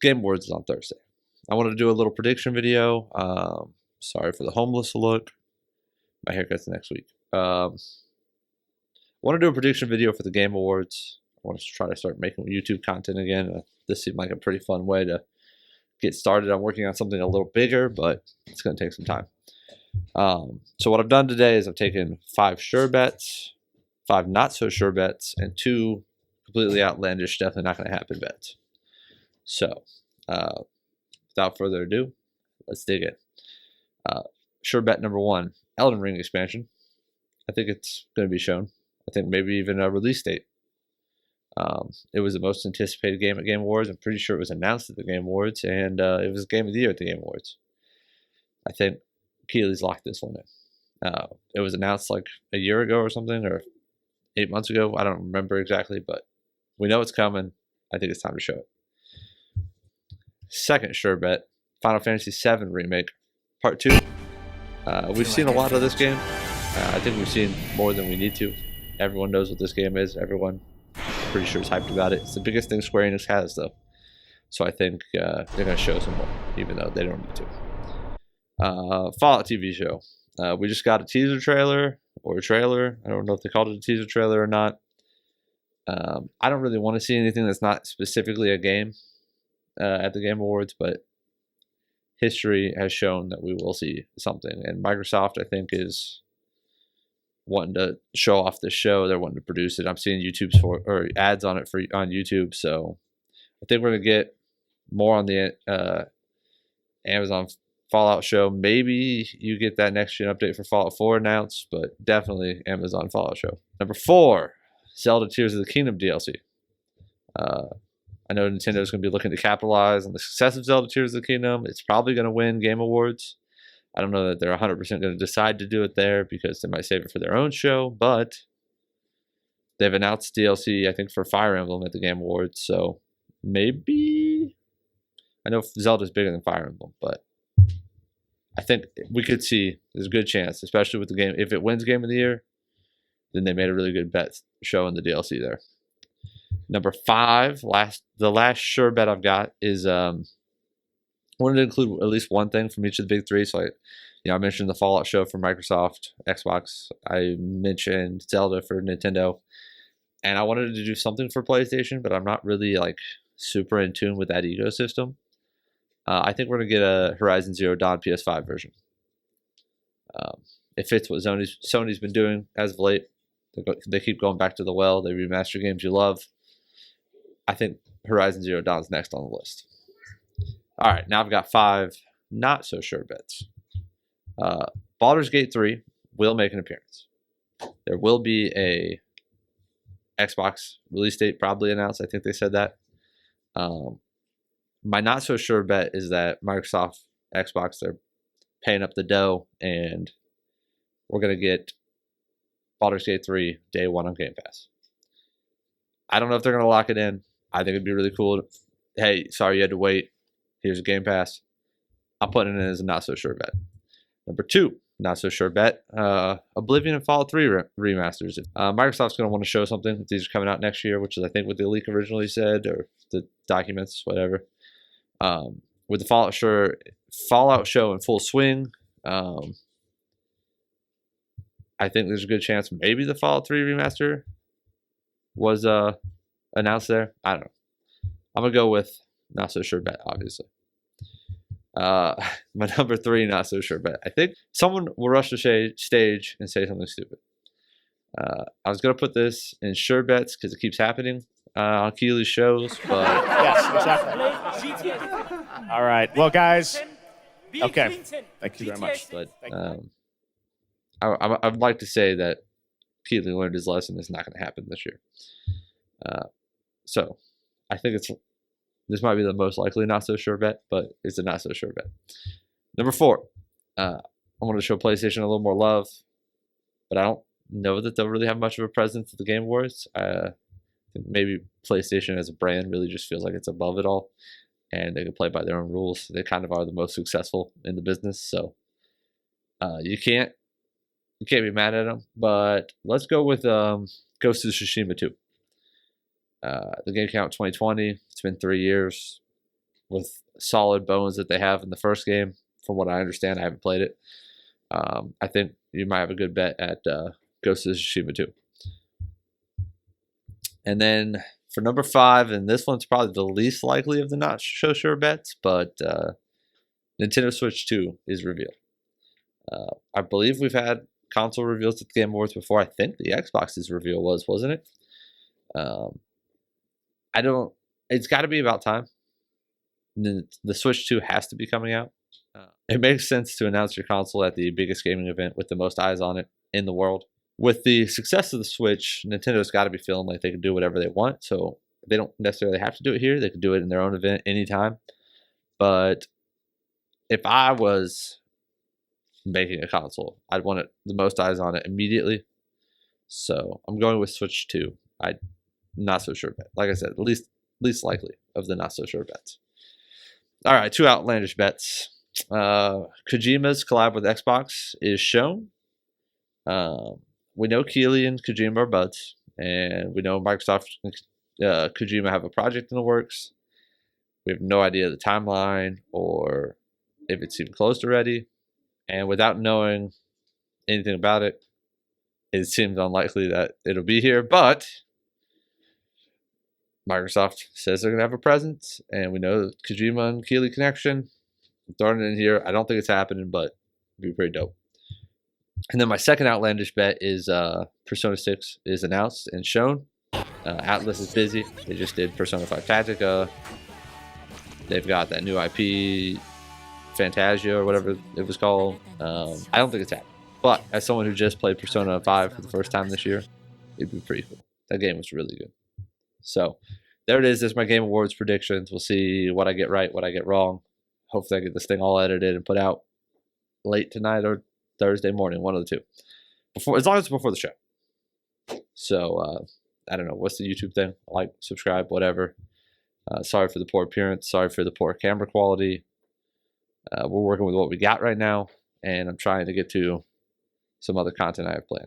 Game Awards is on Thursday. I wanted to do a little prediction video. Sorry for the homeless look. My haircut's next week. I want to do a prediction video for the Game Awards. I want to try to start making YouTube content again. This seemed like a pretty fun way to get started. I'm working on something a little bigger, but it's going to take some time. So what I've done today is I've taken 5 sure bets, 5 not so sure bets, and 2 completely outlandish, definitely not going to happen bets. So without further ado, let's dig in. Sure bet number 1, Elden Ring expansion. I think it's going to be shown. I think maybe even a release date. It was the most anticipated game at Game Awards. I'm pretty sure it was announced at the Game Awards, and it was Game of the Year at the Game Awards. I think Keighley's locked this one in. It was announced like a year ago or something, or 8 months ago. I don't remember exactly, but we know it's coming. I think it's time to show it. Second sure bet, Final Fantasy VII Remake, Part 2. We've seen a lot of this game. I think we've seen more than we need to. Everyone knows what this game is. Everyone, pretty sure, is hyped about it. It's the biggest thing Square Enix has, though. So I think they're going to show some more, even though they don't need to. Fallout TV show. We just got a teaser trailer, or a trailer. I don't know if they called it a teaser trailer or not. I don't really want to see anything that's not specifically a game at the Game Awards, but history has shown that we will see something. And Microsoft, I think, is wanting to show off this show. They're wanting to produce it. I'm seeing YouTube's or ads on it on YouTube, so I think we're gonna get more on the Amazon Fallout show. Maybe you get that next gen update for Fallout 4 announced, but definitely Amazon Fallout show. Number 4, Zelda Tears of the Kingdom DLC. I know Nintendo's going to be looking to capitalize on the success of Zelda Tears of the Kingdom. It's probably going to win Game Awards. I don't know that they're 100% going to decide to do it there because they might save it for their own show, but they've announced DLC, I think, for Fire Emblem at the Game Awards, so maybe. I know Zelda's bigger than Fire Emblem, but I think we could see there's a good chance, especially with the game. If it wins Game of the Year, then they made a really good bet showing the DLC there. Number 5, the last sure bet I've got is I wanted to include at least one thing from each of the big 3. So I mentioned the Fallout show for Microsoft, Xbox. I mentioned Zelda for Nintendo, and I wanted to do something for PlayStation, but I'm not really like super in tune with that ecosystem. I think we're gonna get a Horizon Zero Dawn PS5 version. It fits what Sony's been doing as of late. They keep going back to the well. They remaster games you love. I think Horizon Zero Dawn's next on the list. All right, now I've got 5 not so sure bets. Baldur's Gate 3 will make an appearance. There will be a Xbox release date probably announced. I think they said that. My not so sure bet is that Microsoft, Xbox, they're paying up the dough, and we're going to get Baldur's Gate 3 day 1 on Game Pass. I don't know if they're going to lock it in. I think it'd be really cool. Hey, sorry you had to wait. Here's a Game Pass. I'm putting it in as a not so sure bet. Number 2, not so sure bet. Oblivion and Fallout 3 remasters. Microsoft's going to want to show something. These are coming out next year, which is I think what the leak originally said, or the documents, whatever. With the Fallout show in full swing, I think there's a good chance maybe the Fallout 3 remaster was announced there. I don't know. I'm going to go with not so sure bet, obviously. My number 3 not so sure bet. I think someone will rush the stage and say something stupid. I was going to put this in sure bets because it keeps happening on Keighley's shows, but yes, exactly. All right. Well, guys. Okay. Thank you very much. But I'd like to say that Keighley learned his lesson. It's not going to happen this year. So I think this might be the most likely not so sure bet, but it's a not so sure bet. Number 4, I want to show PlayStation a little more love, but I don't know that they'll really have much of a presence at the Game Awards. I think maybe PlayStation as a brand really just feels like it's above it all, and they can play by their own rules. They kind of are the most successful in the business, so you can't be mad at them. But let's go with Ghost of Tsushima 2. The game came out in 2020. It's been 3 years. with solid bones that they have in the first game. From what I understand, I haven't played it. I think you might have a good bet at Ghost of Tsushima 2. And then for number 5, and this one's probably the least likely of the not so sure bets, but Nintendo Switch 2 is revealed. I believe we've had console reveals at the Game Awards before. I think the Xbox's reveal wasn't it? It's got to be about time. The Switch 2 has to be coming out. It makes sense to announce your console at the biggest gaming event with the most eyes on it in the world. With the success of the Switch, Nintendo's got to be feeling like they can do whatever they want. So they don't necessarily have to do it here. They can do it in their own event anytime. But if I was making a console, I'd want it the most eyes on it immediately. So I'm going with Switch 2. I'm not so sure bet. Like I said, least likely of the not so sure bets. All right, 2 outlandish bets. Kojima's collab with Xbox is shown. We know Keighley and Kojima are buds, and we know Microsoft and Kojima have a project in the works. We have no idea the timeline or if it's even closed already. And without knowing anything about it, it seems unlikely that it'll be here. But Microsoft says they're going to have a presence, and we know the Kojima and Keighley connection. I'm throwing it in here. I don't think it's happening, but it'd be pretty dope. And then my second outlandish bet is Persona 6 is announced and shown. Atlas is busy. They just did Persona 5 Tactica. They've got that new IP, Fantasia or whatever it was called. I don't think it's happening. But as someone who just played Persona 5 for the first time this year, it'd be pretty cool. That game was really good. So there it is. There's my Game Awards predictions. We'll see what I get right, what I get wrong. Hopefully I get this thing all edited and put out late tonight or Thursday morning, one of the two. As long as it's before the show. So I don't know. What's the YouTube thing? Like, subscribe, whatever. Sorry for the poor appearance. Sorry for the poor camera quality. We're working with what we got right now, and I'm trying to get to some other content I have planned.